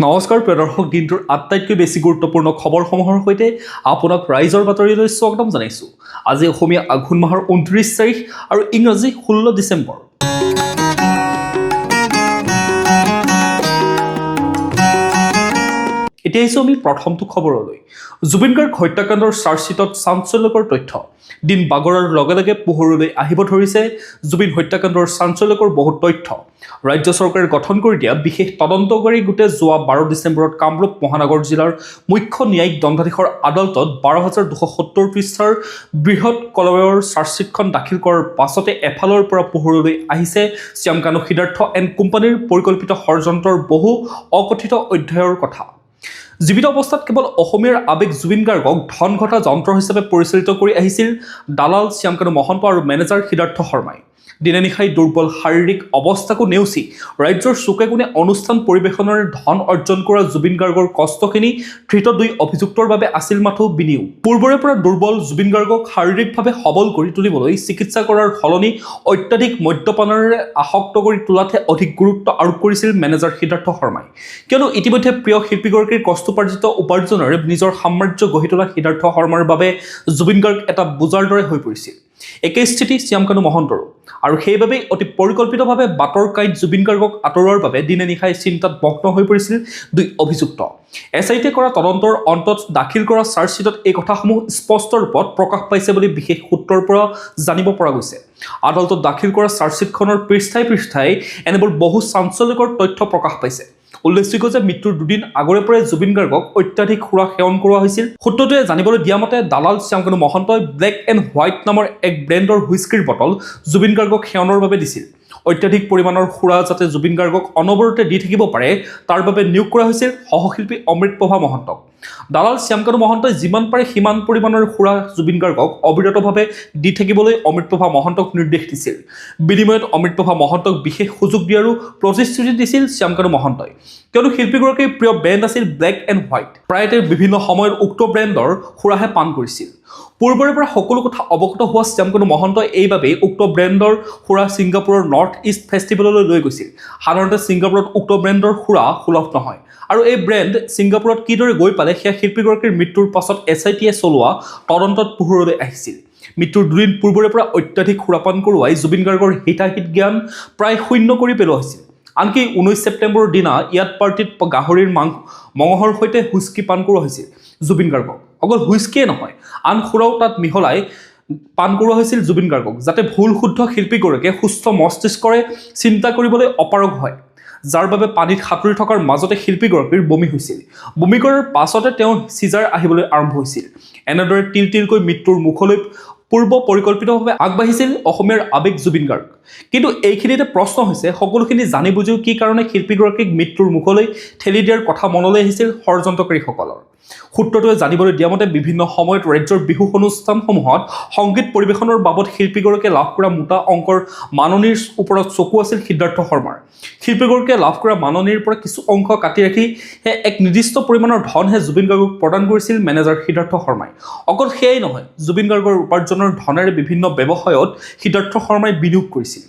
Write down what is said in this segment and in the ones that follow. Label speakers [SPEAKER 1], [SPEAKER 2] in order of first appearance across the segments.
[SPEAKER 1] নমস্কাৰ প্ৰিয় দৰ্শক, দিনটোৰ আটাইতকৈ বেছি গুৰুত্বপূৰ্ণ খবৰসমূহৰ সৈতে আপোনাক ৰাইজৰ বাতৰিলৈ স্বাগতম জনাইছোঁ। আজি অসমীয়া আঘোণ মাহৰ 29 তাৰিখ আৰু ইংৰাজী 16 ডিচেম্বৰ। এতিয়া আহিছোঁ আমি প্ৰথমটো খবৰলৈ। জুবিন গাৰ্গ হত্যাকাণ্ডৰ চাৰ্জশ্বিটত চাঞ্চল্যকৰ তথ্য। দিন বাগৰাৰ লগে লগে পোহৰলৈ আহিব ধৰিছে জুবিন হত্যাকাণ্ডৰ চাঞ্চল্যকৰ বহু তথ্য। ৰাজ্য চৰকাৰে গঠন কৰি দিয়া বিশেষ তদন্তকাৰী গোটে যোৱা 12 ডিচেম্বৰত কামৰূপ মহানগৰ জিলাৰ মুখ্য ন্যায়িক দণ্ডাধীশৰ আদালতত 12,270 পৃষ্ঠাৰ বৃহৎ কলয়ৰ চাৰ্জশ্বিটখন দাখিল কৰাৰ পাছতে এফালৰ পৰা পোহৰলৈ আহিছে শ্যামকানু সিদ্ধাৰ্থ এণ্ড কোম্পানীৰ পৰিকল্পিত ষড়যন্ত্ৰৰ বহু অকথিত অধ্যায়ৰ কথা। জীৱিত অৱস্থাত কেৱল অসমীয়াৰ আৱেগ জুবিন গাৰ্গক ধন ঘটা যন্ত্ৰ হিচাপে পৰিচালিত কৰি আহিছিল দালাল শ্যামকানু মহন্ত আৰু মেনেজাৰ সিদ্ধাৰ্থ শৰ্মাই। দিনে নিশাই দুৰ্বল শাৰীৰিক অৱস্থাকো নেওচি ৰাজ্যৰ চুকে কোণে অনুষ্ঠান পৰিৱেশনেৰে ধন অৰ্জন কৰা জুবিন গাৰ্গৰ কষ্টখিনি ধৃত দুই অভিযুক্তৰ বাবে আছিল মাথো বিনিয়োগ। পূৰ্বৰে পৰা দুৰ্বল জুবিন গাৰ্গক শাৰীৰিকভাৱে সবল কৰি তুলিবলৈ চিকিৎসা কৰাৰ সলনি অত্যাধিক মদ্যপানেৰে আসক্ত কৰি তোলাতহে অধিক গুৰুত্ব আৰোপ কৰিছিল মেনেজাৰ সিদ্ধাৰ্থ শৰ্মাই। কিয়নো ইতিমধ্যে প্ৰিয় শিল্পীগৰাকীৰ কষ্টোপাৰ্জিত উপাৰ্জনেৰে নিজৰ সাম্ৰাজ্য গঢ়ি তোলা সিদ্ধাৰ্থ শৰ্মাৰ বাবে জুবিন গাৰ্গ এটা বোজাৰ দৰে হৈ পৰিছিল। একেই স্থিতি শ্যামকানু মহন্তৰো, আৰু সেইবাবেই অতি পৰিকল্পিতভাৱে বাটৰ কাঁইট জুবিন গাৰ্গক আঁতৰোৱাৰ বাবে দিনে নিশাই চিন্তাত মগ্ন হৈ পৰিছিল দুই অভিযুক্ত। SIT কৰা তদন্তৰ অন্তত দাখিল কৰা চাৰ্জশ্বিটত এই কথাসমূহ স্পষ্ট ৰূপত প্ৰকাশ পাইছে বুলি বিশেষ সূত্ৰৰ পৰা জানিব পৰা গৈছে। আদালতত দাখিল কৰা চাৰ্জশ্বিটখনৰ পৃষ্ঠাই পৃষ্ঠাই এনেবোৰ বহু চাঞ্চল্যকৰ তথ্য প্ৰকাশ পাইছে। উল্লেখযোগ্য যে মৃত্যুৰ দুদিন আগৰে পৰাই জুবিন গাৰ্গক অত্যাধিক সুৰা সেৱন কৰোৱা হৈছিল। সূত্ৰটোৱে জানিবলৈ দিয়া মতে দালাল শ্যামকানু মহন্তই ব্লেক এণ্ড হোৱাইট নামৰ এক ব্ৰেণ্ডৰ হুইস্কিৰ বটল জুবিন গাৰ্গক সেৱনৰ বাবে দিছিল। অত্যাধিক পৰিমাণৰ সুৰা যাতে জুবিন গাৰ্গক অনবৰতে দি থাকিব পাৰে তাৰ বাবে নিয়োগ কৰা হৈছিল সহশিল্পী অমৃতপ্ৰভা মহন্তক। দালাল শ্যামকানু মহন্তই যিমান পাৰে সিমান পৰিমাণৰ সুৰা জুবিন গাৰ্গক অবিৰতভাৱে দি থাকিবলৈ অমৃতপ্ৰভা মহন্তক নিৰ্দেশ দিছিল। বিনিময়ত অমৃতপ্ৰভা মহন্তক বিশেষ সুযোগ দিয়াৰো প্ৰতিশ্ৰুতি দিছিল শ্যামকানু মহন্তই। কিয়নো শিল্পীগৰাকীৰ প্ৰিয় ব্ৰেণ্ড আছিল ব্লেক এণ্ড হোৱাইট। প্ৰায় তেওঁ বিভিন্ন সময়ত উক্ত ব্ৰেণ্ডৰ সুৰাহে পান কৰিছিল। পূৰ্বৰে পৰা সকলো কথা অৱগত হোৱা শ্যামকানু মহন্তই এইবাবেই উক্ত ব্ৰেণ্ডৰ সুৰা ছিংগাপুৰৰ নৰ্থ ইষ্ট ফেষ্টিভেললৈ লৈ গৈছিল। সাধাৰণতে ছিংগাপুৰত উক্ত ব্ৰেণ্ডৰ সুৰা সুলভ নহয়, আৰু এই ব্ৰেণ্ড ছিংগাপুৰত কিদৰে গৈ পালে সেয়া শিল্পীগৰাকীৰ মৃত্যুৰ পাছত SITয়ে চলোৱা তদন্তত পোহৰলৈ আহিছিল। মৃত্যুৰ দুদিন পূৰ্বৰে পৰা অত্যাধিক সুৰাপান কৰোৱাই জুবিন গাৰ্গৰ হিতাহিত জ্ঞান প্ৰায় শূন্য কৰি পেলোৱা হৈছিল। আনকি 19 ছেপ্টেম্বৰৰ দিনা ইয়াত পাৰ্টিত গাহৰিৰ মঙহৰ সৈতে হুইস্কি পান কৰোৱা হৈছিল জুবিন গাৰ্গক। অকল হুইস্কিয়ে নহয়, আন সুৰাও তাত মিহলাই পান কৰোৱা হৈছিল জুবিন গাৰ্গক, যাতে ভুল শুদ্ধ শিল্পীগৰাকীয়ে সুস্থ মস্তিষ্কৰে চিন্তা কৰিবলৈ অপাৰগ হয়, যাৰ বাবে পানীত সাঁতুৰি থকাৰ মাজতে শিল্পীগৰাকীৰ বমি হৈছিল। বমি কৰাৰ পাছতে তেওঁ চিজাৰ আহিবলৈ আৰম্ভ হৈছিল। এনেদৰে তিল তিলকৈ মৃত্যুৰ মুখলৈ পূৰ্ব পৰিকল্পিতভাৱে আগবাঢ়িছিল অসমীয়াৰ আৱেগ জুবিন গাৰ্গ। কিন্তু এইখিনিতে প্ৰশ্ন হৈছে, সকলোখিনি জানি বুজিও কি কাৰণে শিল্পীগৰাকীক মৃত্যুৰ মুখলৈ ঠেলি দিয়াৰ কথা মনলৈ আহিছিল ষড়যন্ত্ৰকাৰীসকলৰ। সূত্ৰটোৱে জানিবলৈ দিয়া মতে বিভিন্ন সময়ত ৰাজ্যৰ বিহু অনুষ্ঠানসমূহত সংগীত পৰিৱেশনৰ বাবদ শিল্পীগৰাকীয়ে লাভ কৰা মোটা অংকৰ মাননিৰ ওপৰত চকু আছিল সিদ্ধাৰ্থ শৰ্মাৰ। শিল্পীগৰাকীয়ে লাভ কৰা মাননিৰ পৰা কিছু অংশ কাটি ৰাখি এক নিৰ্দিষ্ট পৰিমাণৰ ধনহে জুবিন গাৰ্গক প্ৰদান কৰিছিল মেনেজাৰ সিদ্ধাৰ্থ শৰ্মাই। অকল সেয়াই নহয়, জুবিন গাৰ্গৰ উপাৰ্জনৰ ধনেৰে বিভিন্ন ব্যৱসায়ত সিদ্ধাৰ্থ শৰ্মাই বিনিয়োগ কৰিছিল।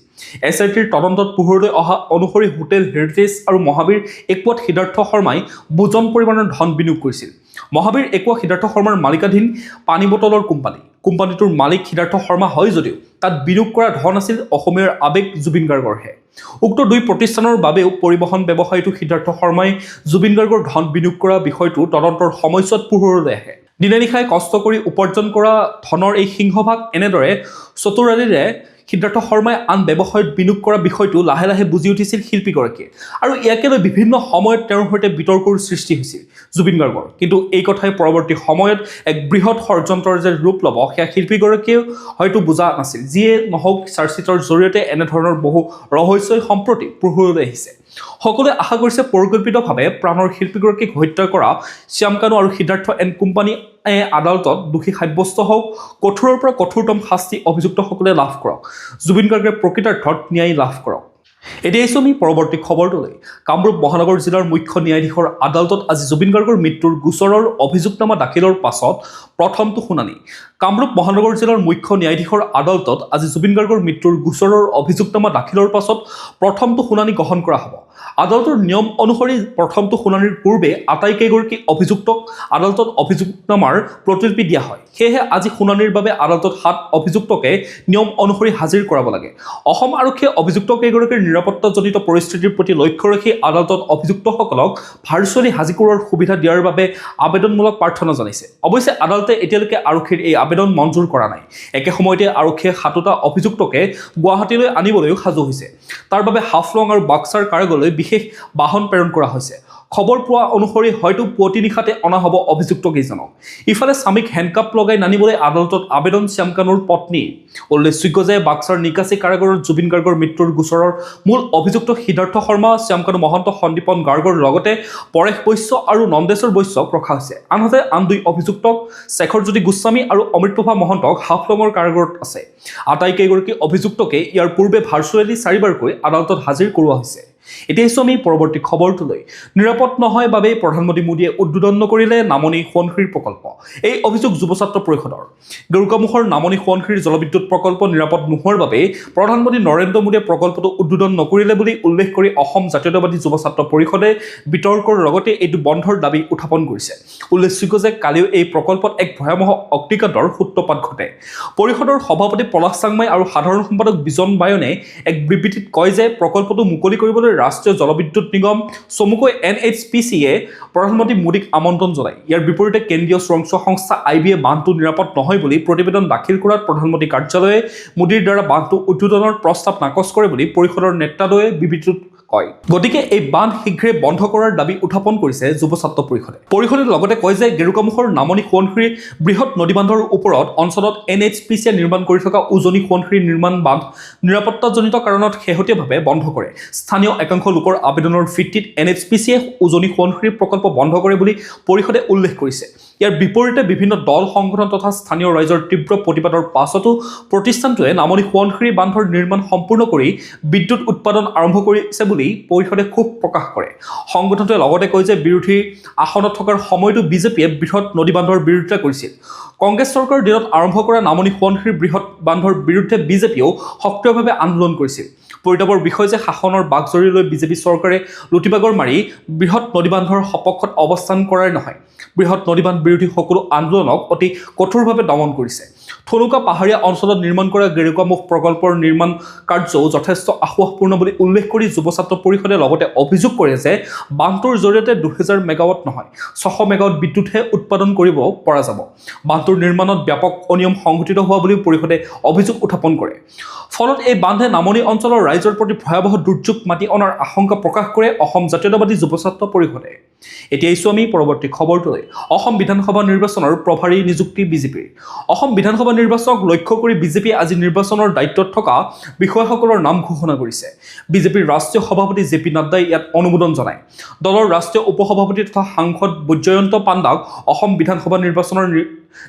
[SPEAKER 1] SITৰ তদন্তত পোহৰলৈ অহা অনুসৰি হোটেল হেৰিটেজ আৰু মহাবীৰ একুৱাত সিদ্ধাৰ্থ শৰ্মাই বুজন পৰিমাণৰ ধন বিনিয়োগ কৰিছিল। মহাবীৰ একুৱা সিদ্ধাৰ্থ শৰ্মাৰ মালিকাধীন পানী বটলৰ কোম্পানী। কোম্পানীটোৰ মালিক সিদ্ধাৰ্থ শৰ্মা হয় যদিও তাত বিনিয়োগ কৰা ধন আছিল অসমীয়াৰ আৱেগ জুবিন গাৰ্গৰহে। উক্ত দুই প্ৰতিষ্ঠানৰ বাবেও পৰিবহণ ব্যৱসায়টো সিদ্ধাৰ্থ শৰ্মাই জুবিন গাৰ্গৰ ধন বিনিয়োগ কৰা বিষয়টো তদন্তৰ সময়ছোৱাত পোহৰলৈ আহে। দিনে নিশাই কষ্ট কৰি উপাৰ্জন কৰা ধনৰ এই সিংহভাগ এনেদৰে চতুৰালিৰে সিদ্ধাৰ্থ শৰ্মাই আন ব্যৱসায়ত বিনিয়োগ কৰা বিষয়টো লাহে লাহে বুজি উঠিছিল শিল্পীগৰাকীয়ে, আৰু ইয়াকে লৈ বিভিন্ন সময়ত তেওঁৰ সৈতে বিতৰ্কৰ সৃষ্টি হৈছিল জুবিন গাৰ্গৰ। কিন্তু এই কথাই পৰৱৰ্তী সময়ত এক বৃহৎ ষড়যন্ত্ৰৰ যে ৰূপ ল'ব সেয়া শিল্পীগৰাকীয়েও হয়তো বুজা নাছিল। যিয়ে নহওক, চাৰ্জশ্বিটৰ জৰিয়তে এনেধৰণৰ বহু ৰহস্যই সম্প্ৰতি পোহৰলৈ আহিছে। সকলোৱে আশা কৰিছে পৰিকল্পিতভাৱে প্ৰাণৰ শিল্পীগৰাকীক হত্যা কৰা শ্যামকানু আৰু সিদ্ধাৰ্থ এণ্ড কোম্পানী আদালতত দোষী সাব্যস্ত হওক, কঠোৰৰ পৰা কঠোৰতম শাস্তি অভিযুক্তসকলে লাভ কৰক, জুবিন গাৰ্গে প্ৰকৃতাৰ্থত ন্যায় লাভ কৰক। এতিয়া আহিছোঁ আমি পৰৱৰ্তী খবৰটোলৈ। কামৰূপ মহানগৰ জিলাৰ মুখ্য ন্যায়াধীশৰ আদালতত আজি জুবিন গাৰ্গৰ মৃত্যুৰ গোচৰৰ অভিযোগনামা দাখিলৰ পাছত প্ৰথমটো শুনানি। কামৰূপ মহানগৰ জিলাৰ মুখ্য ন্যায়াধীশৰ আদালতত আজি জুবিন গাৰ্গৰ মৃত্যুৰ গোচৰৰ অভিযোগনামা দাখিলৰ পাছত প্ৰথমটো শুনানি গ্ৰহণ কৰা হ'ব। আদালতৰ নিয়ম অনুসৰি প্ৰথমটো শুনানিৰ পূৰ্বে আটাইকেইগৰাকী অভিযুক্তক আদালতত অভিযোগনামাৰ প্ৰতিলিপি দিয়া হয়। সেয়েহে আজি শুনানিৰ বাবে আদালতত 7 অভিযুক্তকে নিয়ম অনুসৰি হাজিৰ কৰাব লাগে। অসম আৰক্ষীয়ে অভিযুক্তকেইগৰাকীৰ নিৰাপত্তাজনিত পৰিস্থিতিৰ প্ৰতি লক্ষ্য ৰাখি আদালতত অভিযুক্তসকলক ভাৰ্চুৱেলি হাজিৰ কৰোৱাৰ সুবিধা দিয়াৰ বাবে আবেদনমূলক প্ৰাৰ্থনা জনাইছে। অৱশ্যে আদালতে এতিয়ালৈকে আৰক্ষীৰ এই আবেদন মঞ্জুৰ কৰা নাই। একে সময়তে আৰক্ষীয়ে 7টা অভিযুক্তকে গুৱাহাটীলৈ আনিবলৈও সাজু হৈছে। তাৰ বাবে হাফলং আৰু বাক্সাৰ কাৰাগাৰলৈ বিশেষ বাহন প্ৰেৰণ কৰা হৈছে। খবৰ পোৱা অনুসৰি হয়তো পুৱতি নিশাতে অনা হ'ব অভিযুক্তকেইজনক। ইফালে স্বামীক হেণ্ডকাপ লগাই নানিবলৈ আদালতত আবেদন শ্যামকানুৰ পত্নী। উল্লেখযোগ্য যে বাক্সাৰ নিকাচি কাৰাগাৰত জুবিন গাৰ্গৰ মৃত্যুৰ গোচৰৰ মূল অভিযুক্ত সিদ্ধাৰ্থ শৰ্মা, শ্যামকানু মহন্ত, সন্দীপন গাৰ্গৰ লগতে পৰেশ বৈশ্য আৰু নন্দেশ্বৰ বৈশ্যক ৰখা হৈছে। আনহাতে আন 2 অভিযুক্তক শেখৰজ্যোতি গোস্বামী আৰু অমৃতপ্ৰভা মহন্তক হাফলঙৰ কাৰাগাৰত আছে। আটাইকেইগৰাকী অভিযুক্তকে ইয়াৰ পূৰ্বে ভাৰ্চুৱেলি 4বাৰকৈ আদালতত হাজিৰ কৰোৱা হৈছে। এতিয়া আহিছোঁ আমি পৰৱৰ্তী খবৰটোলৈ। নিৰাপদ নহয় বাবেই প্ৰধানমন্ত্ৰী মোদীয়ে উদ্বোধন নকৰিলে নামনি সোৱণশিৰি প্ৰকল্প। এই অভিযোগ যুৱ ছাত্ৰ পৰিষদৰ। গেৰুকামুখৰ নামনি সোৱণশিৰি জলবিদ্যুৎ প্ৰকল্প নিৰাপদ নোহোৱাৰ বাবেই প্ৰধানমন্ত্ৰী নৰেন্দ্ৰ মোদীয়ে প্ৰকল্পটো উদ্বোধন নকৰিলে বুলি উল্লেখ কৰি অসম জাতীয়তাবাদী যুৱ ছাত্ৰ পৰিষদে বিতৰ্কৰ লগতে এইটো বন্ধৰ দাবী উত্থাপন কৰিছে। উল্লেখযোগ্য যে কালিও এই প্ৰকল্পত এক ভয়াৱহ অগ্নিকাণ্ডৰ সূত্ৰপাত ঘটে। পৰিষদৰ সভাপতি পলাশ চাংমাই আৰু সাধাৰণ সম্পাদক বিজন বায়নে এক বিবৃতিত কয় যে প্ৰকল্পটো মুকলি কৰিবলৈ ৰাষ্ট্ৰীয় জলবিদ্যুৎ নিগম চমুকৈ NHPCয়ে প্ৰধানমন্ত্ৰী মোদীক আমন্ত্ৰণ জনায়। ইয়াৰ বিপৰীতে কেন্দ্ৰীয় চোৰাংচোৱা সংস্থা IBয়ে বান্ধটো নিৰাপদ নহয় বুলি প্ৰতিবেদন দাখিল কৰাত প্ৰধানমন্ত্ৰী কাৰ্যালয়ে মোদীৰ দ্বাৰা বান্ধটো উদ্বোধনৰ প্ৰস্তাৱ নাকচ কৰে বুলি পৰিষদৰ নেতৃত্বই বিবৃতিত কয়। গতিকে এই বান্ধ শীঘ্ৰে বন্ধ কৰাৰ দাবী উত্থাপন কৰিছে যুৱ ছাত্ৰ পৰিষদে। পৰিষদে লগতে কয় যে গেৰুকামুখৰ নামনি সোৱণশিৰি বৃহৎ নদীবান্ধৰ ওপৰত অঞ্চলত NHPCয়ে নিৰ্মাণ কৰি থকা উজনি সোৱণশিৰি নিৰ্মাণ বান্ধ নিৰাপত্তাজনিত কাৰণত শেহতীয়াভাৱে বন্ধ কৰে। স্থানীয় একাংশ লোকৰ আবেদনৰ ভিত্তিত NHPCয়ে উজনি সোৱণশিৰি প্ৰকল্প বন্ধ কৰে বুলি পৰিষদে উল্লেখ কৰিছে। ইয়াৰ বিপৰীতে বিভিন্ন দল সংগঠন তথা স্থানীয় ৰাইজৰ তীব্ৰ প্ৰতিবাদৰ পাছতো প্ৰতিষ্ঠানটোৱে নামনি সোৱণশিৰি বান্ধৰ নিৰ্মাণ সম্পূৰ্ণ কৰি বিদ্যুৎ উৎপাদন আৰম্ভ কৰিছে বুলি পৰিষদে ক্ষোভ প্ৰকাশ কৰে। সংগঠনটোৱে লগতে কয় যে বিৰোধী আসনত থকাৰ সময়তো বিজেপিয়ে বৃহৎ নদী বান্ধৰ বিৰোধিতা কৰিছিল। কংগ্ৰেছ চৰকাৰৰ দিনত আৰম্ভ কৰা নামনি সোৱণশিৰি বৃহৎ বান্ধৰ বিৰুদ্ধে বিজেপিয়েও সক্ৰিয়ভাৱে আন্দোলন কৰিছিল। পৰিতাপৰ বিষয় যে শাসনৰ বাঘজৰী লৈ বিজেপি চৰকাৰে লুটিবাগৰ মাৰি বৃহৎ নদীবান্ধৰ সপক্ষত অৱস্থান কৰাই নহয়, বৃহৎ নদীবান্ধ বিৰোধী সকলো আন্দোলনক অতি কঠোৰভাৱে দমন কৰিছে। থলুকা পাহাৰীয়া অঞ্চলত নিৰ্মাণ কৰা গেৰুকামুখ প্ৰকল্পৰ নিৰ্মাণ কাৰ্যও যথেষ্ট আশাপূৰ্ণ বুলি উল্লেখ কৰি যুৱ ছাত্ৰ পৰিষদে লগতে অভিযোগ কৰে যে বান্ধটোৰ জৰিয়তে 2000 মেগাৱাট নহয় 600 মেগাৱাট বিদ্যুৎহে উৎপাদন কৰিব পৰা যাব। বান্ধটোৰ নিৰ্মাণত ব্যাপক অনিয়ম সংঘটিত হোৱা বুলিও পৰিষদে অভিযোগ উত্থাপন কৰে। ফলত এই বান্ধে নামনি অঞ্চলৰ ৰাইজৰ প্ৰতি ভয়াৱহ দুৰ্যোগ মাতি অনাৰ আশংকা প্ৰকাশ কৰে অসম জাতীয়তাবাদী যুৱ ছাত্ৰ পৰিষদে। এতিয়া আহিছোঁ আমি পৰৱৰ্তী খবৰটোলৈ। অসম বিধানসভা নিৰ্বাচনৰ প্ৰভাৰী নিযুক্তি বিজেপিৰ। অসম বিধানসভা নিৰ্বাচনক লক্ষ্য কৰি বিজেপিয়ে আজি নিৰ্বাচনৰ দায়িত্বত থকা বিষয়াসকলৰ নাম ঘোষণা কৰিছে। বিজেপিৰ ৰাষ্ট্ৰীয় সভাপতি JP নাড্ডাই ইয়াত অনুমোদন জনায়। দলৰ ৰাষ্ট্ৰীয় উপসভাপতি তথা সাংসদ বৈজয়ন্ত পাণ্ডাক অসম বিধানসভা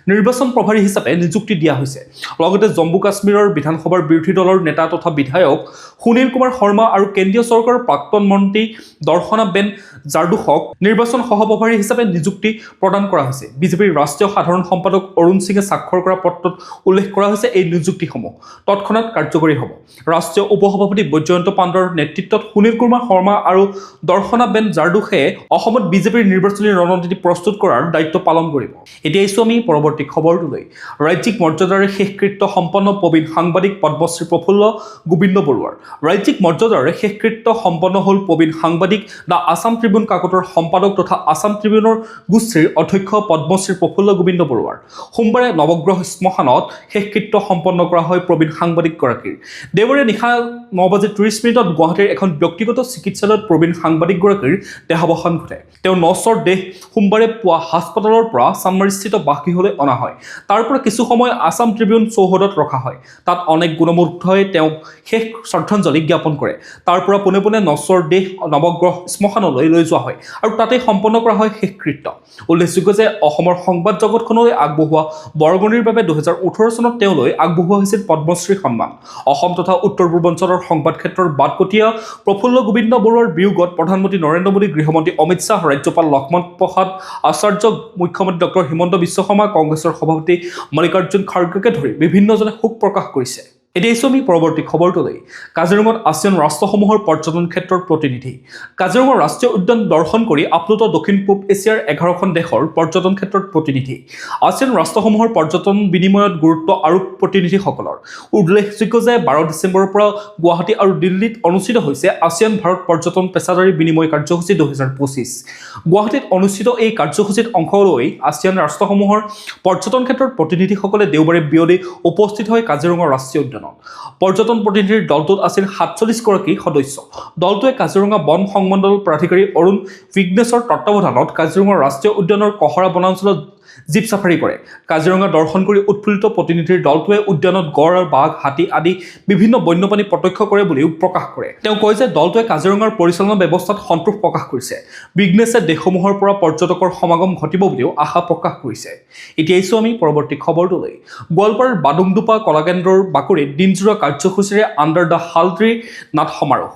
[SPEAKER 1] নিৰ্বাচন প্ৰভাৰী হিচাপে নিযুক্তি দিয়া হৈছে। লগতে জম্মু কাশ্মীৰৰ বিধানসভাৰ বিৰোধী দলৰ নেতা তথা বিধায়ক সুনীল কুমাৰ শৰ্মা আৰু কেন্দ্ৰীয় চৰকাৰৰ প্ৰাক্তন মন্ত্ৰী দৰ্শনাবেন জাৰদোশক নিৰ্বাচন সহপ্ৰভাৰী হিচাপে নিযুক্তি প্ৰদান কৰা হৈছে। বিজেপিৰ ৰাষ্ট্ৰীয় সাধাৰণ সম্পাদক অৰুণ সিঙে স্বাক্ষৰ কৰা পত্ৰত উল্লেখ কৰা হৈছে এই নিযুক্তিসমূহ তৎক্ষণাত কাৰ্যকৰী হ'ব। ৰাষ্ট্ৰীয় উপসভাপতি বৈজয়ন্ত পাণ্ডাৰ নেতৃত্বত সুনীল কুমাৰ শৰ্মা আৰু দৰ্শনাবেন জাৰদোশে অসমত বিজেপিৰ নিৰ্বাচনী ৰণনীতি প্ৰস্তুত কৰাৰ দায়িত্ব পালন কৰিব। এতিয়া আহিছোঁ আমি পৰৱৰ্তী খবৰটোলৈ। ৰাজ্যিক মৰ্যাদাৰে শেষকৃত্য সম্পন্ন প্ৰবীণ সাংবাদিক পদ্মশ্ৰী প্ৰফুল্ল গোবিন্দ বৰুৱাৰ। ৰাজ্যিক মৰ্যাদাৰে শেষকৃত্য সম্পন্ন হ'ল প্ৰবীণ সাংবাদিক দ্য আছাম ট্ৰিবিউন কাকতৰ সম্পাদক তথা আছাম ট্ৰিবিউনৰ গোষ্ঠীৰ অধ্যক্ষ পদ্মশ্ৰী প্ৰফুল্ল গোবিন্দ বৰুৱাৰ। সোমবাৰে নৱগ্ৰহ শ্মশানত শেষকৃত্য সম্পন্ন কৰা হয় প্ৰবীণ সাংবাদিকগৰাকীৰ। দেওবাৰে নিশা 9:30 গুৱাহাটীৰ এখন ব্যক্তিগত চিকিৎসালয়ত প্ৰবীণ সাংবাদিকগৰাকীৰ দেহাৱসান ঘটে। তেওঁ 9 দেহ সোমবাৰে পুৱা হাস্পতালৰ পৰা চানমাৰীস্থিত বাসগৃহলৈ গৃহলৈ অনা হয়। তাৰ পৰা কিছু সময় আছাম ট্ৰিবিউন চৌহদত ৰখা হয়। তাত অনেক গুণমূৰ্খই তেওঁক শেষ শ্ৰদ্ধাঞ্জলি জ্ঞাপন কৰে। তাৰ পৰা পোনে পোনে নশ্বৰ দেহ নৱগ্ৰহ শ্মশানলৈ লৈ যোৱা হয় আৰু তাতেই সম্পন্ন কৰা হয় শেষকৃত্য। উল্লেখযোগ্য যে অসমৰ সংবাদ জগতখনলৈ আগবঢ়োৱা বৰঙণিৰ বাবে 2018 চনত তেওঁলৈ আগবঢ়োৱা হৈছিল পদ্মশ্ৰী সন্মান। অসম তথা উত্তৰ পূৰ্বাঞ্চলৰ সংবাদ ক্ষেত্ৰৰ বাটকটীয়া প্ৰফুল্ল গোবিন্দ বৰুৱাৰ বিয়োগত প্ৰধানমন্ত্ৰী নৰেন্দ্ৰ মোদী, গৃহমন্ত্ৰী অমিত শ্বাহ, ৰাজ্যপাল লক্ষ্মণ প্ৰসাদ আচাৰ্য, মুখ্যমন্ত্ৰী ডক্টৰ হিমন্ত বিশ্ব শৰ্মা, কংগ্ৰেছৰ সভাপতি মল্লিকাৰ্জুন খাৰ্গেকে ধৰি বিভিন্নজনে শোক প্ৰকাশ কৰিছে। এতিয়া আমি পৰৱৰ্তী খবৰটোলৈ। কাজিৰঙাত আছিয়ান ৰাষ্ট্ৰসমূহৰ পৰ্যটন ক্ষেত্ৰৰ প্ৰতিনিধি। কাজিৰঙা ৰাষ্ট্ৰীয় উদ্যান দৰ্শন কৰি আপ্লুত দক্ষিণ পূব এছিয়াৰ 11খন দেশৰ পৰ্যটন ক্ষেত্ৰত প্ৰতিনিধি। আছিয়ান ৰাষ্ট্ৰসমূহৰ পৰ্যটন বিনিময়ত গুৰুত্ব আৰোপ প্ৰতিনিধিসকলৰ। উল্লেখযোগ্য যে 12 ডিচেম্বৰৰ পৰা গুৱাহাটী আৰু দিল্লীত অনুষ্ঠিত হৈছে আছিয়ান ভাৰত পৰ্যটন পেছাদাৰী বিনিময় কাৰ্যসূচী 2025। গুৱাহাটীত অনুষ্ঠিত এই কাৰ্যসূচীত অংশ লৈ আছিয়ান ৰাষ্ট্ৰসমূহৰ পৰ্যটন ক্ষেত্ৰৰ প্ৰতিনিধিসকলে দেওবাৰে বিয়লি উপস্থিত হয় কাজিৰঙা ৰাষ্ট্ৰীয় উদ্যানত। পৰ্যটন প্ৰতিনিধিৰ দলটোত আছিল 47 গৰাকী সদস্য। দলটোৱে কাজিৰঙা বন সংমণ্ডল প্ৰাধিকাৰী অৰুণ বিঘ্নেশৰ তত্বাৱধানত কাজিৰঙা ৰাষ্ট্ৰীয় উদ্যানৰ কহৰা বনাঞ্চলত জীপ চাফাৰী কৰে। কাজিৰঙা দৰ্শন কৰি উৎফুল্লিত প্ৰতিনিধিৰ দলটোৱে উদ্যানত গড়, বাঘ, হাতী আদি বিভিন্ন বন্যপ্ৰাণী প্ৰত্যক্ষ কৰে বুলিও প্ৰকাশ কৰে। তেওঁ কয় যে দলটোৱে কাজিৰঙাৰ পৰিচালনা ব্যৱস্থাত সন্তোষ প্ৰকাশ কৰিছে। বিঘ্নেশে দেশসমূহৰ পৰা পৰ্যটকৰ সমাগম ঘটিব বুলিও আশা প্ৰকাশ কৰিছে। এতিয়া আমি পৰৱৰ্তী খবৰটোলৈ। গোৱালপাৰাৰ বাডুংদুপা কলাকেন্দ্ৰৰ বাকৰিত দিনজোৰা কাৰ্যসূচীৰে আণ্ডাৰ দ্য হালট্ৰি নাট সমাৰোহ।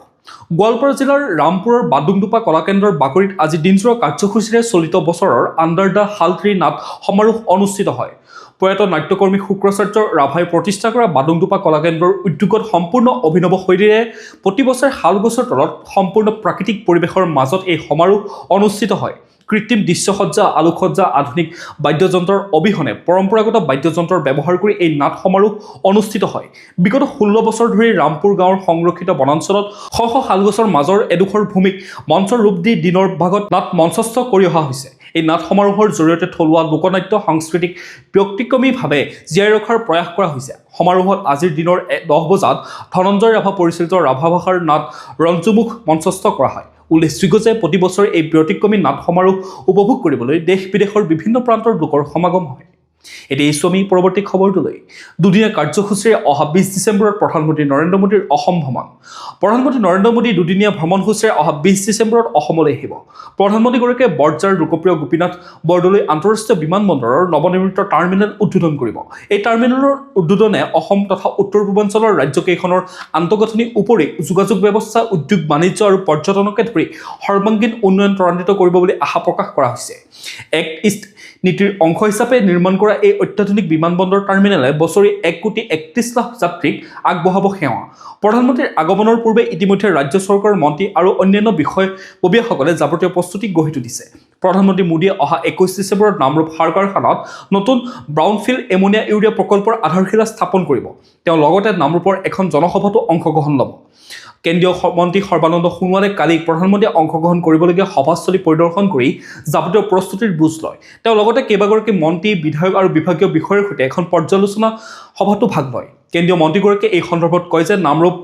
[SPEAKER 1] গোৱালপাৰা জিলাৰ ৰামপুৰৰ বাডুংদুপা কলাকেন্দ্ৰৰ বাকৰিত আজি দিনজোৰা কাৰ্যসূচীৰে চলিত বছৰৰ আণ্ডাৰ দ্য হালট্ৰি নাট সমাৰোহ অনুষ্ঠিত হয়। প্ৰয়াত নাট্যকৰ্মী শুক্ৰাচাৰ্য ৰাভাই প্ৰতিষ্ঠা কৰা বাডুংদুপা কলাকেন্দ্ৰৰ উদ্যোগত সম্পূৰ্ণ অভিনৱ শৈলীৰে প্ৰতি বছৰে শাল গছৰ তলত সম্পূৰ্ণ প্ৰাকৃতিক পৰিৱেশৰ মাজত এই সমাৰোহ অনুষ্ঠিত হয়। কৃত্ৰিম দৃশ্যসজ্জা, আলোকসজ্জা, আধুনিক বাদ্যযন্ত্ৰৰ অবিহনে পৰম্পৰাগত বাদ্যযন্ত্ৰৰ ব্যৱহাৰ কৰি এই নাট সমাৰোহ অনুষ্ঠিত হয়। বিগত 16 বছৰ ধৰি ৰামপুৰ গাঁৱৰ সংৰক্ষিত বনাঞ্চলত শ শ শালগছৰ মাজৰ এডোখৰ ভূমিক মঞ্চৰ ৰূপ দি দিনৰ ভাগত নাট মঞ্চস্থ কৰি অহা হৈছে। এই নাট সমাৰোহৰ জৰিয়তে থলুৱা লোকনাট্য সংস্কৃতিক ব্যক্তিক্ৰমীভাৱে জীয়াই ৰখাৰ প্ৰয়াস কৰা হৈছে। সমাৰোহত আজিৰ দিনৰ 10 বজাত ধনঞ্জয় ৰাভা পৰিচালিত ৰাভা ভাষাৰ নাট ৰঞ্জুমুখ মঞ্চস্থ কৰা হয়। উল্লেখযোগ্য যে প্ৰতি বছৰে এই ব্যতিক্ৰমী নাট সমাৰোহ উপভোগ কৰিবলৈ দেশ বিদেশৰ বিভিন্ন প্ৰান্তৰ লোকৰ সমাগম হয়। এতিয়া আমি পৰৱৰ্তী খবৰটোলৈ। দুদিনীয়া কাৰ্যসূচীৰে অহা 20 ডিচেম্বৰত প্ৰধানমন্ত্ৰী নৰেন্দ্ৰ মোদীৰ অসম ভ্ৰমণ। প্ৰধানমন্ত্ৰী নৰেন্দ্ৰ মোদী দুদিনীয়া ভ্ৰমণসূচীৰে অহা 20 ডিচেম্বৰত অসমলৈ আহিব। প্ৰধানমন্ত্ৰীগৰাকীয়ে বৰঝাৰ লোকপ্ৰিয় গোপীনাথ বৰদলৈ আন্তঃৰাষ্ট্ৰীয় বিমানবন্দৰৰ নৱনিৰ্মিত টাৰ্মিনেল উদ্বোধন কৰিব। এই টাৰ্মিনেলৰ উদ্বোধনে অসম তথা উত্তৰ পূৰ্বাঞ্চলৰ ৰাজ্যকেইখনৰ আন্তঃগাঁথনিৰ উপৰি যোগাযোগ ব্যৱস্থা, উদ্যোগ, বাণিজ্য আৰু পৰ্যটনকে ধৰি সৰ্বাংগীন উন্নয়ন ত্বৰান্বিত কৰিব বুলি আশা প্ৰকাশ কৰা হৈছে। এক্ট ইষ্ট নীতিৰ অংশ হিচাপে নিৰ্মাণ কৰা এই অত্যাধুনিক বিমানবন্দৰ টাৰ্মিনেলে বছৰি 1,31,00,000 যাত্ৰীক আগবঢ়াব সেৱা। প্ৰধানমন্ত্ৰীৰ আগমনৰ পূৰ্বে ইতিমধ্যে ৰাজ্য চৰকাৰৰ মন্ত্ৰী আৰু অন্যান্য বিষয়ববীয়াসকলে যাৱতীয় প্ৰস্তুতি গঢ়ি তুলিছে। প্ৰধানমন্ত্ৰী মোদীয়ে অহা 21 ডিচেম্বৰত নামৰূপ সাৰ কাৰখানাত নতুন ব্ৰাউনফিল্ড এমনিয়া ইউৰিয়া প্ৰকল্পৰ আধাৰশিলা স্থাপন কৰিব। তেওঁ লগতে নামৰূপৰ এখন জনসভাতো অংশগ্ৰহণ ল'ব। কেন্দ্ৰীয় মন্ত্ৰী সৰ্বানন্দ সোণোৱালে কালি প্ৰধানমন্ত্ৰীয়ে অংশগ্ৰহণ কৰিবলগীয়া সভাস্থলী পৰিদৰ্শন কৰি যাৱতীয় প্ৰস্তুতিৰ বুজ লয়। তেওঁ লগতে কেইবাগৰাকী মন্ত্ৰী, বিধায়ক আৰু বিভাগীয় বিষয়াৰ সৈতে এখন পৰ্যালোচনা সভাতো ভাগ লয়। কেন্দ্ৰীয় মন্ত্ৰীগৰাকীয়ে এই সন্দৰ্ভত কয় যে Namrup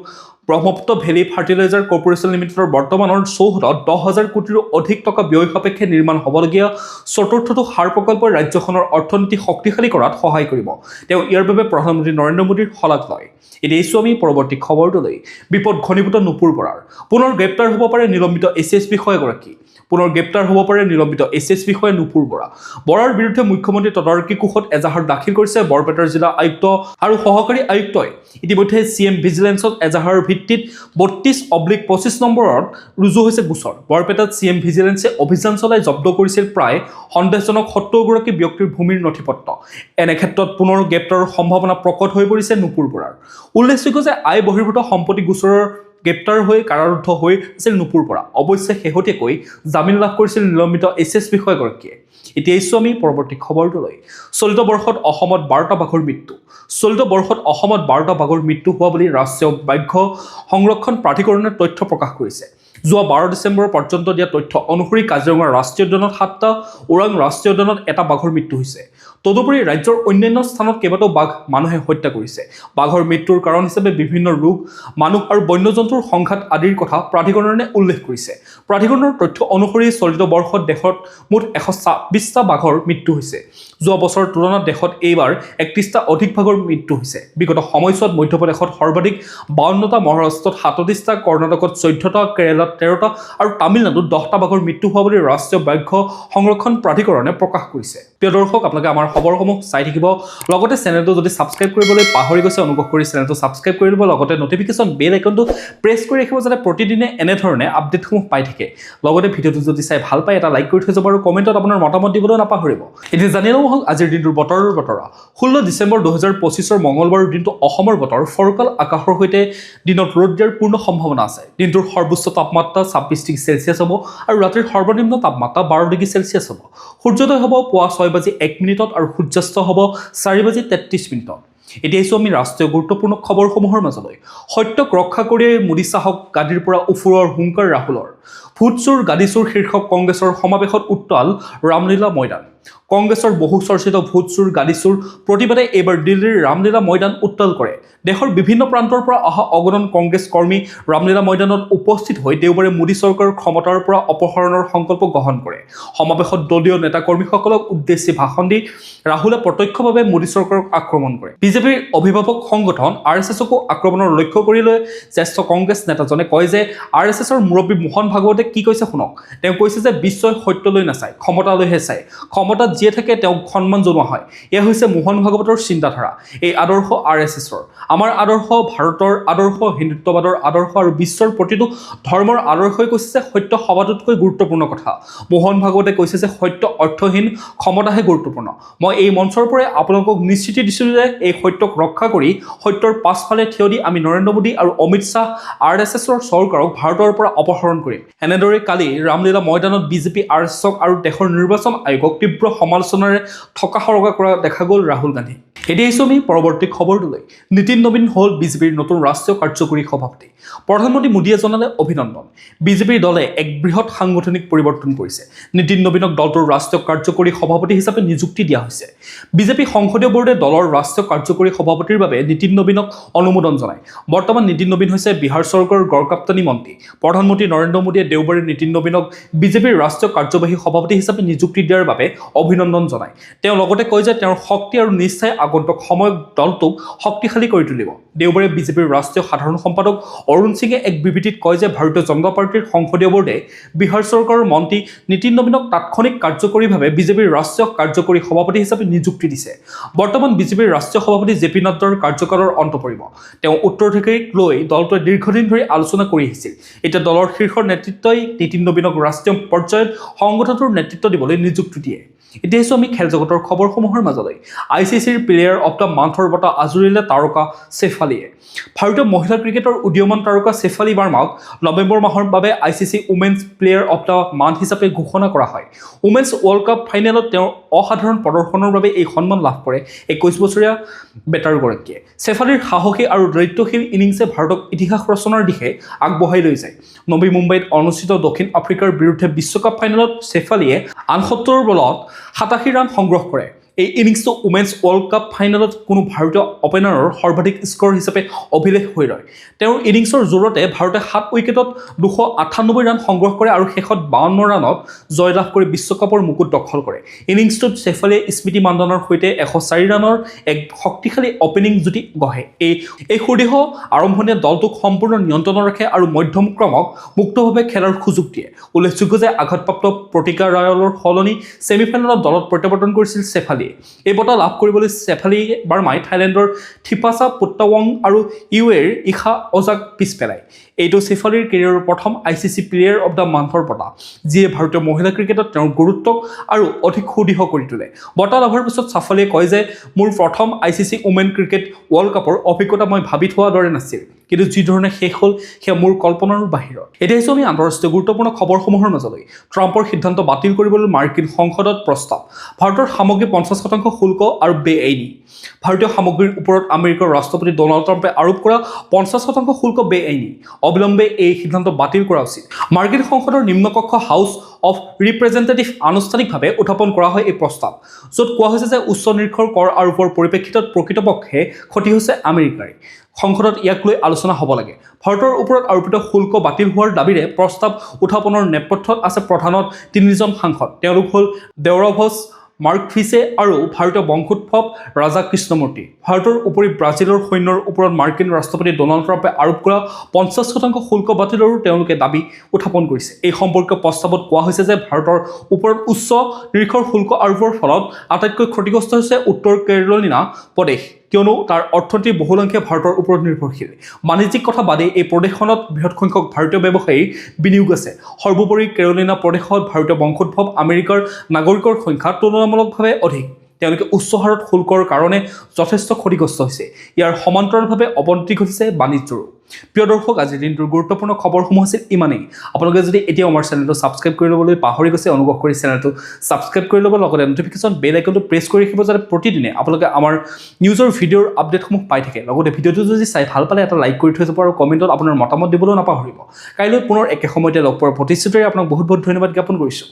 [SPEAKER 1] Brahmaputra valley fertilizer corporation লিমিটেডৰ বৰ্তমানৰ চৌহদত 10,000 কোটিৰো অধিক টকা ব্যয় সাপেক্ষে নিৰ্মাণ হ'বলগীয়া চতুৰ্থটো সাৰ প্ৰকল্পই ৰাজ্যখনৰ অৰ্থনীতি শক্তিশালী কৰাত সহায় কৰিব। তেওঁ ইয়াৰ বাবে প্ৰধানমন্ত্ৰী নৰেন্দ্ৰ মোদীৰ শলাগ লয়। এতিয়া আমি পৰৱৰ্তী খবৰটোলৈ। বিপদ ঘনীভূত নুপুৰ বৰাৰ। পুনৰ গ্ৰেপ্তাৰ হ'ব পাৰে নিলম্বিত এছিএছ বিষয়াগৰাকী। পুনৰ গ্ৰেপ্তাৰ হ'ব পাৰে নিলম্বিত এছিএছ বিষয়া নুপুৰ বৰা। বৰাৰ বিৰুদ্ধে মুখ্যমন্ত্ৰী তদাৰকী কোষত এজাহাৰ দাখিল কৰিছে বৰপেটাৰ জিলা আয়ুক্ত আৰু সহকাৰী আয়ুক্তই। ইতিমধ্যে CM ভিজিলেন্সত এজাহাৰৰ ভিত্তিত 32/25 নম্বৰত ৰুজু হৈছে গোচৰ। বৰপেটাত CM ভিজিলেন্সে অভিযান চলাই জব্দ কৰিছিল প্ৰায় সন্দেহজনক 70 গৰাকী ব্যক্তিৰ ভূমিৰ নথিপত্ৰ। এনে ক্ষেত্ৰত পুনৰ গ্ৰেপ্তাৰৰ সম্ভাৱনা প্ৰকট হৈ পৰিছে নুপুৰ বৰাৰ। উল্লেখযোগ্য যে আয় বহিৰ্ভূত সম্পত্তি গোচৰৰ গ্ৰেপ্তাৰ হৈ কাৰাৰুদ্ধ হৈ আছিল নুপুৰ বৰা। অৱশ্যে শেহতীয়াকৈ জামিন লাভ কৰিছিল নিলম্বিত এছিএছ বিষয়াগৰাকীয়ে। এতিয়া আমি পৰৱৰ্তী খবৰটোলৈ। চলিত বৰ্ষত অসমত 12টা বাঘৰ মৃত্যু। চলিত বৰ্ষত অসমত 12টা বাঘৰ মৃত্যু হোৱা বুলি ৰাষ্ট্ৰীয় ব্যাঘ্ৰ সংৰক্ষণ প্ৰাধিকৰণে তথ্য প্ৰকাশ কৰিছে। যোৱা 12 ডিচেম্বৰ পৰ্যন্ত দিয়া তথ্য অনুসৰি কাজিৰঙা ৰাষ্ট্ৰীয় উদ্যানত 7টা, ওৰাং ৰাষ্ট্ৰীয় উদ্যানত 1টা বাঘৰ মৃত্যু হৈছে। তদুপৰি ৰাজ্যৰ অন্যান্য স্থানত কেইবাটাও বাঘ মানুহে হত্যা কৰিছে। বাঘৰ মৃত্যুৰ কাৰণ হিচাপে বিভিন্ন ৰোগ, মানুহ আৰু বন্যজন্তুৰ সংঘাত আদিৰ কথা প্ৰাধিকৰণে উল্লেখ কৰিছে। প্ৰাধিকৰণৰ তথ্য অনুসৰি চলিত বৰ্ষত দেশত মুঠ 126টা বাঘৰ মৃত্যু হৈছে। যোৱা বছৰৰ তুলনাত দেশত এইবাৰ 31টা অধিক বাঘৰ মৃত্যু হৈছে। বিগত সময়ছোৱাত মধ্যপ্ৰদেশত সৰ্বাধিক 52টা, মহাৰাষ্ট্ৰত 37টা, কৰ্ণাটকত 14টা, কেৰালাত 13টা আৰু তামিলনাডুত 10টা বাঘৰ মৃত্যু হোৱা বুলি ৰাষ্ট্ৰীয় ব্যাঘ্ৰ সংৰক্ষণ প্ৰাধিকৰণে প্ৰকাশ কৰিছে। প্ৰিয় দৰ্শক, আপোনালোকে আমাৰ খবৰসমূহ চাই থাকিব, লগতে চেনেলটো যদি ছাবস্ক্ৰাইব কৰিবলৈ পাহৰি গৈছে অনুগ্ৰহ কৰি চেনেলটো ছাবস্ক্ৰাইব কৰি দিব, লগতে নটিফিকেশ্যন বেল আইকনটো প্ৰেছ কৰি ৰাখিব যাতে প্ৰতিদিনে এনেধৰণে আপডেটসমূহ পাই থাকে। লগতে ভিডিঅ'টো যদি চাই ভাল পায় এটা লাইক কৰি থৈ যাব আৰু কমেণ্টত আপোনাৰ মতামত দিবলৈ নাপাহৰিব। এতিয়া জানি লওঁ হওক আজিৰ দিনটোৰ বতৰৰ বতৰা। 16 ডিচেম্বৰ 2025 মঙলবাৰৰ দিনটো অসমৰ বতৰ ফৰকাল আকাশৰ সৈতে দিনত ৰ'দ দিয়াৰ পূৰ্ণ সম্ভাৱনা আছে। দিনটোৰ সৰ্বোচ্চ তাপমাত্ৰা 26 ডিগ্ৰী চেলছিয়াছ হ'ব আৰু ৰাতিৰ সৰ্বনিম্ন তাপমাত্ৰা 12 ডিগ্ৰী চেলছিয়াছ হ'ব। সূৰ্যোদয় হ'ব পুৱা 6:01 আৰু সূৰ্যাস্ত হ'ব 4:33। এতিয়া আহিছোঁ আমি ৰাষ্ট্ৰীয় গুৰুত্বপূৰ্ণ খবৰসমূহৰ মাজলৈ। সত্যক ৰক্ষা কৰিয়েই মোদী শ্বাহক গাদীৰ পৰা উফুৰোৱাৰ হুংকাৰ ৰাহুলৰ। ভোট চোৰ গাদী চোৰ শীৰ্ষক কংগ্ৰেছৰ সমাৱেশত উত্তাল ৰামলীলা ময়দান। কংগ্ৰেছৰ বহু চৰ্চিত ভোট চোৰ গাদী চোৰ প্ৰতিবাদে এইবাৰ দিল্লীৰ ৰামলীলা ময়দান উত্তাল কৰে। দেশৰ বিভিন্ন প্ৰান্তৰ পৰা অহা অগণন কংগ্ৰেছ কৰ্মী ৰামলীলা ময়দানত উপস্থিত হৈ দেওবাৰে মোদী চৰকাৰৰ ক্ষমতাৰ পৰা অপসাৰণৰ সংকল্প গ্ৰহণ কৰে। সমাৱেশত দলীয় নেতাকৰ্মীসকলক উদ্দেশ্যি ভাষণ দি ৰাহুলে প্ৰত্যক্ষভাৱে মোদী চৰকাৰক আক্ৰমণ কৰে। বিজেপিৰ অভিভাৱক সংগঠন RSSকো আক্ৰমণৰ লক্ষ্য কৰি লৈ জ্যেষ্ঠ কংগ্ৰেছ নেতাজনে কয় যে RSSৰ মুৰব্বী মোহন ভাগৱতে কি কৈছে শুনক। তেওঁ কৈছে যে বিশ্বই সত্যলৈ নাচায়, ক্ষমতালৈহে চায়। ক্ষমতাত যিয়ে থাকে তেওঁক সন্মান জনোৱা হয়। এয়া হৈছে মোহন ভাগৱতৰ চিন্তাধাৰা। এই আদৰ্শ RSSৰ। আমাৰ আদৰ্শ ভাৰতৰ আদৰ্শ, হিন্দুত্ববাদৰ আদৰ্শ আৰু বিশ্বৰ প্ৰতিটো ধৰ্মৰ আদৰ্শই কৈছে যে সত্য সবাতোতকৈ গুৰুত্বপূৰ্ণ কথা। মোহন ভাগৱতে কৈছে যে সত্য অৰ্থহীন, ক্ষমতাহে গুৰুত্বপূৰ্ণ। মই এই মঞ্চৰ পৰাই আপোনালোকক নিশ্চিতি দিছোঁ যে এই সত্যক ৰক্ষা কৰি সত্যৰ পাছফালে থিয় দি আমি নৰেন্দ্ৰ মোদী আৰু অমিত শ্বাহ RSSৰ চৰকাৰক ভাৰতৰ পৰা অপসাৰণ কৰিম। এনেদৰে কালি ৰামলীলা ময়দানত বিজেপি RSSক আৰু দেশৰ নিৰ্বাচন আয়োগক তীব্ৰ সমালোচনাৰে থকা সৰকা কৰা দেখা গ'ল ৰাহুল গান্ধী। এতিয়া আহিছোঁ আমি পৰৱৰ্তী খবৰটোলৈ। নীতিন নবীন হ'ল বিজেপিৰ নতুন ৰাষ্ট্ৰীয় কাৰ্যকৰী সভাপতি। প্ৰধানমন্ত্ৰী মোদীয়ে জনালে অভিনন্দন। বিজেপিৰ দলে এক বৃহৎ সাংগঠনিক পৰিৱৰ্তন কৰিছে। নীতিন নবীনক দলটোৰ ৰাষ্ট্ৰীয় কাৰ্যকৰী সভাপতি হিচাপে নিযুক্তি দিয়া হৈছে। বিজেপি সংসদীয় বোৰ্ডে দলৰ ৰাষ্ট্ৰীয় কাৰ্যকৰী সভাপতিৰ বাবে নীতিন নবীনক অনুমোদন জনায়। বৰ্তমান নীতিন নবীন হৈছে বিহাৰ চৰকাৰৰ গড়কাপ্তানী মন্ত্ৰী। প্ৰধানমন্ত্ৰী নৰেন্দ্ৰ মোদীয়ে দেওবাৰে নীতিন নবীনক বিজেপিৰ ৰাষ্ট্ৰীয় কাৰ্যবাহী সভাপতি হিচাপে নিযুক্তি দিয়াৰ বাবে অভিনন্দন জনায়। তেওঁ লগতে কয় যে তেওঁৰ শক্তি আৰু নিষ্ঠাই আগন্তুক সময়ত দলটোক শক্তিশালী কৰি তুলিব। দেওবাৰে বিজেপিৰ ৰাষ্ট্ৰীয় সাধাৰণ সম্পাদক অৰুণ সিঙে এক বিবৃতিত কয় যে ভাৰতীয় জনতা পাৰ্টীৰ সংসদীয় বোৰ্ডে বিহাৰ চৰকাৰৰ মন্ত্ৰী নীতিন নবীনক তাৎক্ষণিক কাৰ্যকৰীভাৱে বিজেপিৰ ৰাষ্ট্ৰীয় কাৰ্যকৰী সভাপতি হিচাপে নিযুক্তি দিছে। বৰ্তমান বিজেপিৰ ৰাষ্ট্ৰীয় সভাপতি জে পি নাড্ডাৰ কাৰ্যকালৰ অন্ত পৰিব। তেওঁ উত্তৰাধিকাৰীক লৈ দলটোৱে দীৰ্ঘদিন ধৰি আলোচনা কৰি আহিছিল। এতিয়া দলৰ শীৰ্ষ নেতৃত্বই নীতিন নবীনক ৰাষ্ট্ৰীয় পৰ্যায়ত সংগঠনটোৰ নেতৃত্ব দিবলৈ নিযুক্তি দিয়ে। এতিয়া আহিছোঁ আমি খেল জগতৰ খবৰসমূহৰ মাজলৈ। ICCৰ প্লেয়াৰ অৱ দ্য মান্থৰ বঁটা আজুৰিলে তাৰকা শেফালীয়ে। ভাৰতীয় মহিলা ক্ৰিকেটৰ উদীয়মান তাৰকা শেফালী বাৰ্মাক নৱেম্বৰ মাহৰ বাবে ICC women's player of the month হিচাপে ঘোষণা কৰা হয়। উমেন্স ৱৰ্ল্ড কাপ ফাইনেলত তেওঁৰ অসাধাৰণ প্ৰদৰ্শনৰ বাবে এই সন্মান লাভ কৰে 21 বছৰীয়া বেটাৰগৰাকীয়ে। শেফালীৰ সাহসী আৰু দায়িত্বশীল ইনিংছে ভাৰতক ইতিহাস ৰচনাৰ দিশে আগবঢ়াই লৈ যায়। নবী মুম্বাইত অনুষ্ঠিত দক্ষিণ আফ্ৰিকাৰ বিৰুদ্ধে বিশ্বকাপ ফাইনেলত শেফালীয়ে 69 বলত 87 ৰান সংগ্ৰহ কৰে। এই ইনিংছটো উমেন্স ৱৰ্ল্ড কাপ ফাইনেলত কোনো ভাৰতীয় অপেনাৰৰ সৰ্বাধিক স্ক'ৰ হিচাপে অভিলেখ হৈ ৰয়। তেওঁৰ ইনিংছৰ জোৰতে ভাৰতে 7 উইকেটত 298 ৰান সংগ্ৰহ কৰে আৰু শেষত 52 ৰানত জয়লাভ কৰি বিশ্বকাপৰ মুকুট দখল কৰে। ইনিংছটোত শেফালীয়ে স্মৃতি মান্দানাৰ সৈতে 104 ৰানৰ এক শক্তিশালী অপেনিং যুটি গঢ়ে। এই সুদৃঢ় আৰম্ভণিয়ে দলটোক সম্পূৰ্ণ নিয়ন্ত্ৰণত ৰাখে আৰু মধ্যম ক্ৰমক মুক্তভাৱে খেলাৰ সুযোগ দিয়ে। উল্লেখযোগ্য যে আঘাতপ্ৰাপ্ত প্ৰতিকা ৰায়লৰ সলনি ছেমিফাইনেলত দলত প্ৰত্যাৱৰ্তন কৰিছিল শেফালী। এই বঁটা লাভ কৰিবলৈ শেফালী বাৰ্মাই থাইলেণ্ডৰ থিপাছা পুট্টাৱং আৰু UAEৰ ইশা অজাক পিছ পেলায়। এইটো শেফালীৰ কেৰিয়াৰৰ প্ৰথম ICC প্লেয়াৰ অৱ দ্য মান্থৰ বঁটা, যিয়ে ভাৰতীয় মহিলা ক্ৰিকেটত তেওঁৰ গুৰুত্বক আৰু অধিক সুদৃঢ় কৰি তোলে। বঁটা লাভৰ পিছত শেফালীয়ে কয় যে মোৰ প্ৰথম ICC উমেন ক্ৰিকেট ৱৰ্ল্ড কাপৰ অভিজ্ঞতা মই ভাবি থোৱাৰ দৰে নাছিল, কিন্তু যি ধৰণে শেষ হ'ল সেয়া মোৰ কল্পনাৰো বাহিৰত। এতিয়া আহিছোঁ আমি আন্তঃৰাষ্ট্ৰীয় গুৰুত্বপূৰ্ণ খবৰসমূহৰ মাজলৈ। ট্ৰাম্পৰ সিদ্ধান্ত বাতিল কৰিবলৈ মাৰ্কিন সংসদত প্ৰস্তাৱ। ভাৰতৰ সামগ্ৰী 50% শুল্ক আৰু বেআইনী। ভাৰতীয় সামগ্ৰীৰ ওপৰত আমেৰিকাৰ ৰাষ্ট্ৰপতি ডনাল্ড ট্ৰাম্পে আৰোপ কৰা 50% শুল্ক বেআইনী। অবিলম্বে এই সিদ্ধান্ত বাতিল কৰা উচিত। মাৰ্কিন সংসদৰ নিম্নকক্ষ হাউচ অফ ৰিপ্ৰেজেণ্টেটিভ আনুষ্ঠানিকভাৱে উত্থাপন কৰা হয় এই প্ৰস্তাৱ, য'ত কোৱা হৈছে যে উচ্চ নিৰীক্ষৰ কৰ আৰোপৰ পৰিপ্ৰেক্ষিতত প্ৰকৃতপক্ষে ক্ষতি হৈছে আমেৰিকাৰ। সংসদত ইয়াক লৈ আলোচনা হ'ব লাগে। ভাৰতৰ ওপৰত আৰোপিত শুল্ক বাতিল হোৱাৰ দাবীৰে প্ৰস্তাৱ উত্থাপনৰ নেপথ্যত আছে প্ৰধানত তিনিজন সাংসদ। তেওঁলোক হ'ল দেওৰাভছ মাৰ্কফিছে আৰু ভাৰতীয় বংশোদ্ভৱ ৰাজা কৃষ্ণমূৰ্তি। ভাৰতৰ উপৰি ব্ৰাজিলৰ সৈন্যৰ ওপৰত মাৰ্কিন ৰাষ্ট্ৰপতি ডনাল্ড ট্ৰাম্পে আৰোপ কৰা 50% শুল্ক বাতিলৰো তেওঁলোকে দাবী উত্থাপন কৰিছে। এই সম্পৰ্কীয় প্ৰস্তাৱত কোৱা হৈছে যে ভাৰতৰ ওপৰত উচ্চ নিৰীক্ষৰ শুল্ক আৰোপৰ ফলত আটাইতকৈ ক্ষতিগ্ৰস্ত হৈছে উত্তৰ কেৰলিনা প্ৰদেশ, কিয়নো তাৰ অৰ্থনীতিৰ বহুলাংশে ভাৰতৰ ওপৰত নিৰ্ভৰশীল। বাণিজ্যিক কথা বাদেই এই প্ৰদেশখনত বৃহৎ সংখ্যক ভাৰতীয় ব্যৱসায়ীৰ বিনিয়োগ আছে। সৰ্বোপৰি কেৰলিনা প্ৰদেশত ভাৰতীয় বংশোদ্ভৱ আমেৰিকাৰ নাগৰিকৰ সংখ্যা তুলনামূলকভাৱে অধিক। তেওঁলোকে উচ্চ হাৰত শুল্কৰ কাৰণে যথেষ্ট ক্ষতিগ্ৰস্ত হৈছে। ইয়াৰ সমান্তৰালভাৱে অৱনতি ঘটিছে বাণিজ্যৰো। প্ৰিয় দৰ্শক, আজিৰ দিনটোৰ গুৰুত্বপূৰ্ণ খবৰসমূহ আছিল ইমানেই। আপোনালোকে যদি এতিয়াও আমাৰ চেনেলটো ছাবস্ক্ৰাইব কৰি ল'বলৈ পাহৰি গৈছে, অনুগ্ৰহ কৰি চেনেলটো ছাবস্ক্ৰাইব কৰি ল'ব, লগতে নটিফিকেশ্যন বেল আইকনটো প্ৰেছ কৰি ৰাখিব, যাতে প্ৰতিদিনে আপোনালোকে আমাৰ নিউজৰ ভিডিঅ'ৰ আপডেটসমূহ পাই থাকে। লগতে ভিডিঅ'টো যদি চাই ভাল পালে এটা লাইক কৰি থৈ যাব আৰু কমেণ্টত আপোনাৰ মতামত দিবলৈও নাপাহৰিব। কাইলৈ পুনৰ একে সময়তে লগ পোৱাৰ প্ৰতিশ্ৰুতিৰে আপোনাক বহুত বহুত ধন্যবাদ জ্ঞাপন কৰিছোঁ।